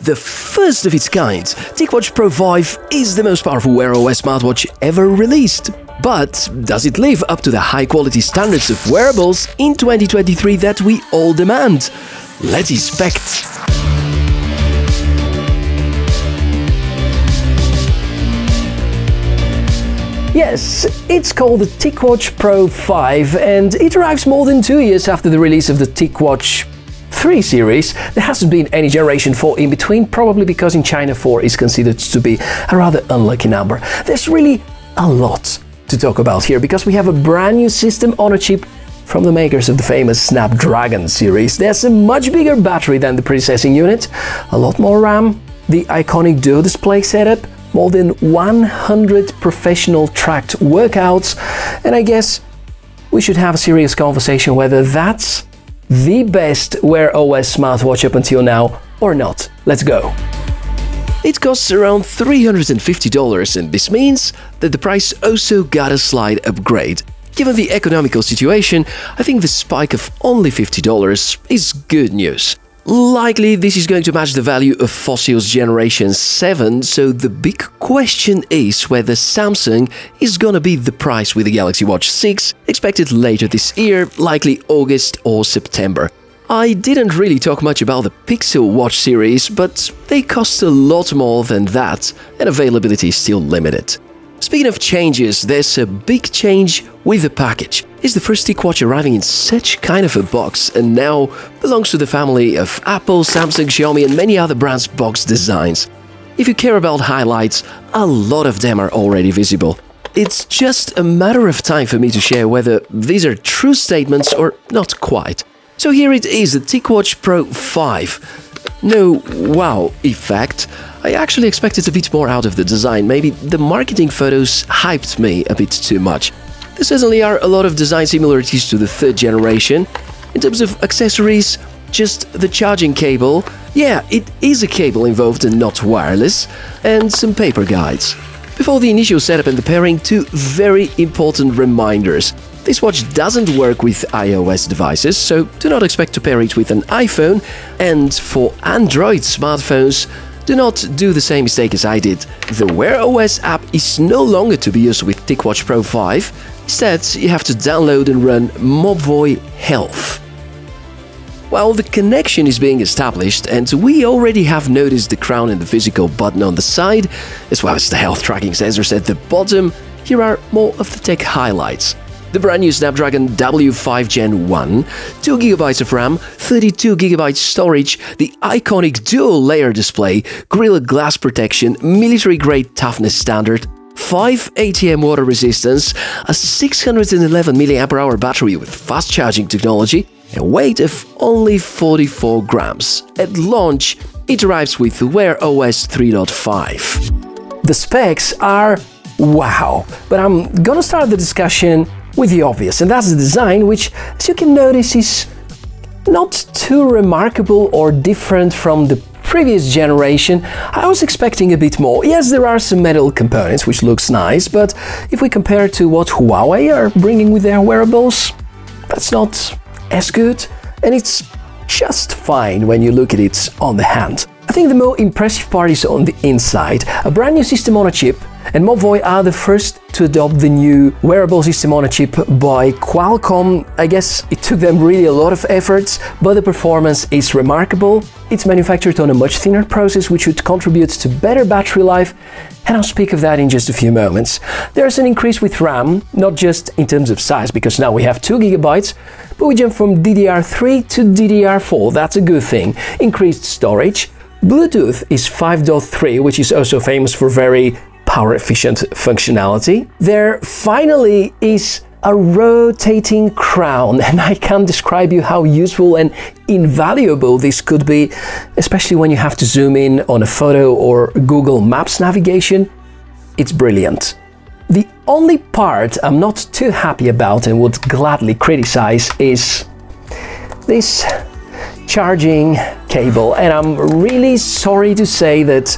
The first of its kind, Ticwatch Pro 5 is the most powerful Wear OS smartwatch ever released. But does it live up to the high-quality standards of wearables in 2023 that we all demand? Let's inspect. Yes, it's called the Ticwatch Pro 5 and it arrives more than 2 years after the release of the Ticwatch 3 series. There hasn't been any generation 4 in between, probably because in China 4 is considered to be a rather unlucky number. There's really a lot to talk about here because we have a brand new system on a chip from the makers of the famous Snapdragon series. There's a much bigger battery than the predecessor unit, a lot more RAM, the iconic dual display setup, more than 100 professional tracked workouts, and I guess we should have a serious conversation whether that's the best Wear OS smartwatch up until now or not. Let's go. It costs around $350 and this means that the price also got a slight upgrade. Given the economical situation, I think the spike of only $50 is good news. Likely this is going to match the value of Fossil's Generation 7, so the big question is whether Samsung is gonna beat the price with the Galaxy Watch 6, expected later this year, likely August or September. I didn't really talk much about the Pixel Watch series, but they cost a lot more than that, and availability is still limited. Speaking of changes, there's a big change with the package. It's the first Ticwatch arriving in such kind of a box and now belongs to the family of Apple, Samsung, Xiaomi and many other brands' box designs. If you care about highlights, a lot of them are already visible. It's just a matter of time for me to share whether these are true statements or not quite. So here it is, the Ticwatch Pro 5. No wow effect. I actually expected a bit more out of the design, maybe the marketing photos hyped me a bit too much. There certainly are a lot of design similarities to the third generation. In terms of accessories, just the charging cable, yeah, it is a cable involved and not wireless, and some paper guides. Before the initial setup and the pairing, two very important reminders. This watch doesn't work with iOS devices, so do not expect to pair it with an iPhone, and for Android smartphones, do not do the same mistake as I did. The Wear OS app is no longer to be used with Ticwatch Pro 5, instead you have to download and run Mobvoi Health. While the connection is being established, and we already have noticed the crown and the physical button on the side, as well as the health tracking sensors at the bottom, here are more of the tech highlights. The brand new Snapdragon W5 Gen 1, 2GB of RAM, 32GB storage, the iconic dual-layer display, Gorilla Glass protection, military-grade toughness standard, 5 ATM Water Resistance, a 611 mAh battery with fast charging technology, a weight of only 44 grams. At launch, it arrives with Wear OS 3.5. The specs are wow, but I'm gonna start the discussion with the obvious, and that's the design, which, as you can notice, is not too remarkable or different from the previous generation. I was expecting a bit more. Yes, there are some metal components, which looks nice, but if we compare to what Huawei are bringing with their wearables, that's not as good, and it's just fine when you look at it on the hand. I think the more impressive part is on the inside. A brand new system on a chip, and Mobvoi are the first to adopt the new wearable system on a chip by Qualcomm. I guess it took them really a lot of efforts, but the performance is remarkable. It's manufactured on a much thinner process, which should contribute to better battery life, and I'll speak of that in just a few moments. There's an increase with RAM, not just in terms of size, because now we have 2GB, but we jump from DDR3 to DDR4, that's a good thing. Increased storage. Bluetooth is 5.3, which is also famous for very power-efficient functionality. There finally is a rotating crown, and I can't describe you how useful and invaluable this could be, especially when you have to zoom in on a photo or Google Maps navigation. It's brilliant. The only part I'm not too happy about and would gladly criticize is this charging cable, and I'm really sorry to say that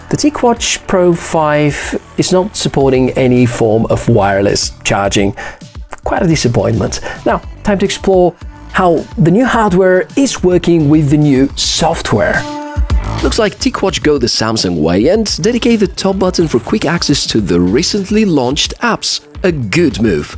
the Ticwatch Pro 5 is not supporting any form of wireless charging. Quite a disappointment. Now, time to explore how the new hardware is working with the new software. Looks like Ticwatch go the Samsung way and dedicate the top button for quick access to the recently launched apps. A good move.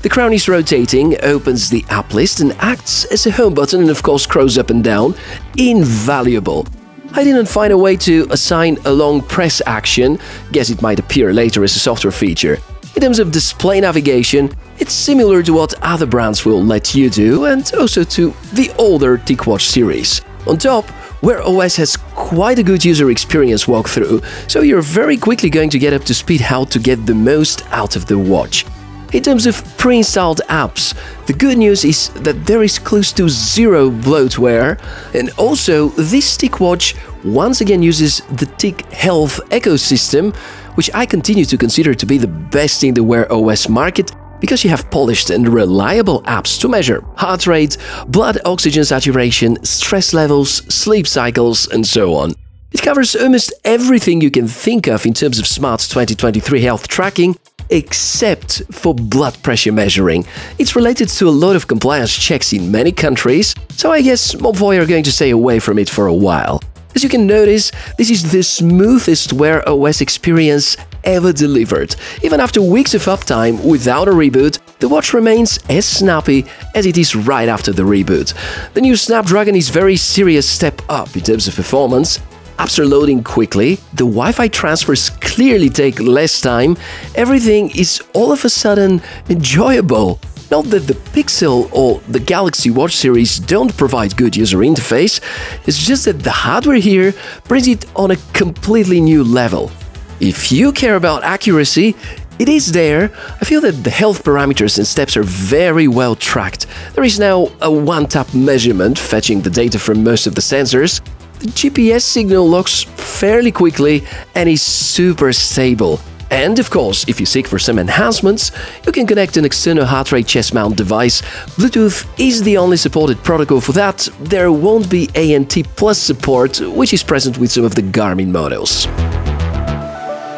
The crown is rotating, opens the app list and acts as a home button and of course scrolls up and down. Invaluable. I didn't find a way to assign a long press action, guess it might appear later as a software feature. In terms of display navigation, it's similar to what other brands will let you do and also to the older Ticwatch series. On top, Wear OS has quite a good user experience walkthrough, so you're very quickly going to get up to speed how to get the most out of the watch. In terms of pre-installed apps, the good news is that there is close to zero bloatware, and also this Ticwatch once again uses the Tic Health ecosystem, which I continue to consider to be the best in the Wear OS market, because you have polished and reliable apps to measure heart rate, blood oxygen saturation, stress levels, sleep cycles, and so on. It covers almost everything you can think of in terms of smart 2023 health tracking, except for blood pressure measuring. It's related to a lot of compliance checks in many countries, so I guess Mobvoi are going to stay away from it for a while. As you can notice, this is the smoothest Wear OS experience ever delivered. Even after weeks of uptime without a reboot, the watch remains as snappy as it is right after the reboot. The new Snapdragon is a very serious step up in terms of performance. Apps are loading quickly, the Wi-Fi transfers clearly take less time, everything is all of a sudden enjoyable. Not that the Pixel or the Galaxy Watch series don't provide good user interface, it's just that the hardware here brings it on a completely new level. If you care about accuracy, it is there. I feel that the health parameters and steps are very well tracked. There is now a one-tap measurement, fetching the data from most of the sensors. The GPS signal locks fairly quickly and is super stable. And of course, if you seek for some enhancements, you can connect an external heart rate chest mount device. Bluetooth is the only supported protocol for that. There won't be ANT Plus support, which is present with some of the Garmin models.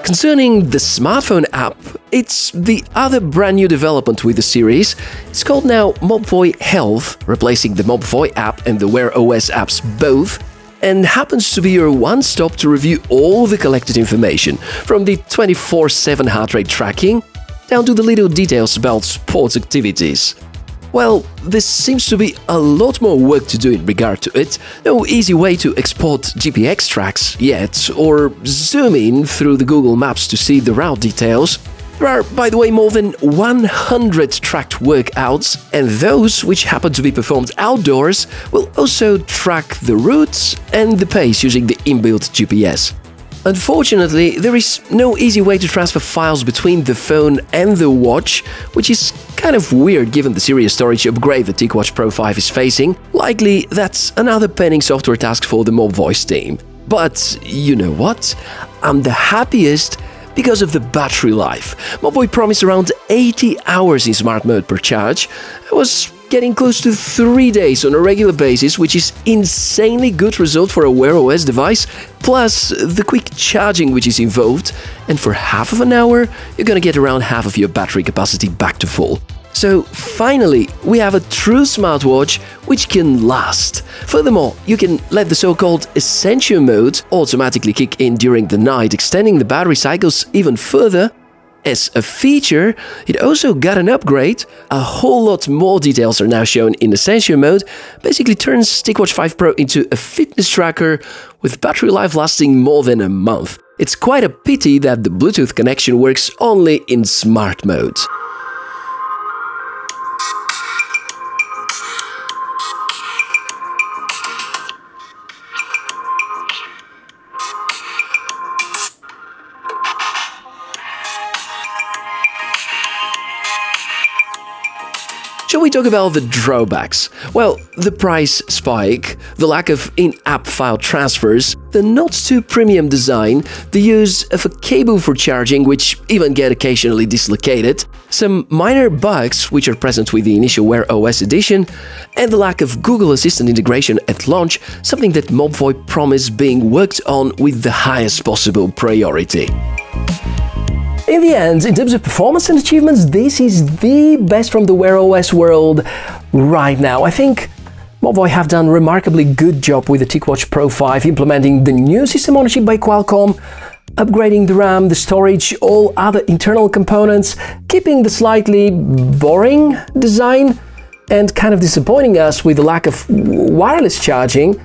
Concerning the smartphone app, it's the other brand new development with the series. It's called now Mobvoi Health, replacing the Mobvoi app and the Wear OS apps both, and happens to be your one-stop to review all the collected information, from the 24/7 heart rate tracking down to the little details about sports activities. Well, there seems to be a lot more work to do in regard to it. No easy way to export GPX tracks yet, or zoom in through the Google Maps to see the route details. There are, by the way, more than 100 tracked workouts, and those which happen to be performed outdoors will also track the routes and the pace using the inbuilt GPS. Unfortunately, there is no easy way to transfer files between the phone and the watch, which is kind of weird given the serious storage upgrade the Ticwatch Pro 5 is facing. Likely, that's another pending software task for the Mobvoi team. But you know what? I'm the happiest because of the battery life. Mobvoi promised around 80 hours in smart mode per charge. I was getting close to 3 days on a regular basis, which is insanely good result for a Wear OS device, plus the quick charging which is involved, and for half of an hour, you're gonna get around half of your battery capacity back to full. So finally, we have a true smartwatch which can last. Furthermore, you can let the so-called Essential mode automatically kick in during the night, extending the battery cycles even further. As a feature, it also got an upgrade. A whole lot more details are now shown in Essential mode. Basically turns Ticwatch 5 Pro into a fitness tracker with battery life lasting more than a month. It's quite a pity that the Bluetooth connection works only in smart mode. Shall we talk about the drawbacks? Well, the price spike, the lack of in-app file transfers, the not too premium design, the use of a cable for charging which even get occasionally dislocated, some minor bugs which are present with the initial Wear OS edition, and the lack of Google Assistant integration at launch, something that Mobvoi promised being worked on with the highest possible priority. In the end, in terms of performance and achievements, this is the best from the Wear OS world right now. I think Movo have done a remarkably good job with the Ticwatch Pro 5, implementing the new system on a chip by Qualcomm, upgrading the RAM, the storage, all other internal components, keeping the slightly boring design, and kind of disappointing us with the lack of wireless charging.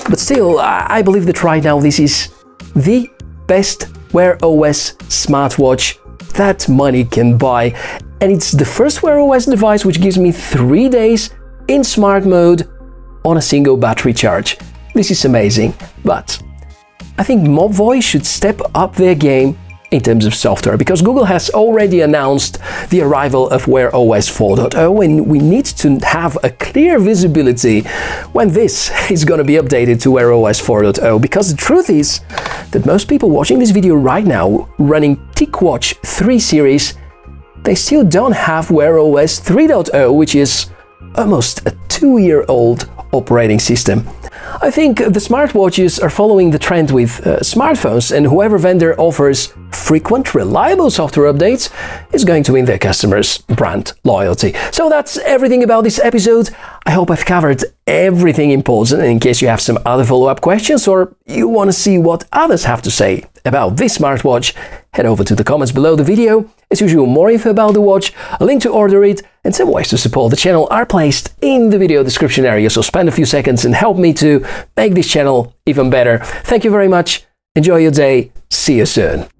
But still, I believe that right now this is the best Wear OS smartwatch that money can buy. And it's the first Wear OS device which gives me 3 days in smart mode on a single battery charge. This is amazing, but I think Movo should step up their game in terms of software, because Google has already announced the arrival of Wear OS 4.0, and we need to have a clear visibility when this is going to be updated to Wear OS 4.0, because the truth is that most people watching this video right now running Ticwatch 3 series, they still don't have Wear OS 3.0, which is almost a 2-year-old operating system. I think the smartwatches are following the trend with smartphones, and whoever vendor offers frequent, reliable software updates is going to win their customers' brand loyalty. So that's everything about this episode. I hope I've covered everything important, and in case you have some other follow-up questions or you want to see what others have to say about this smartwatch, head over to the comments below the video. As usual, more info about the watch, a link to order it, and some ways to support the channel are placed in the video description area, so spend a few seconds and help me to make this channel even better. Thank you very much, enjoy your day, see you soon.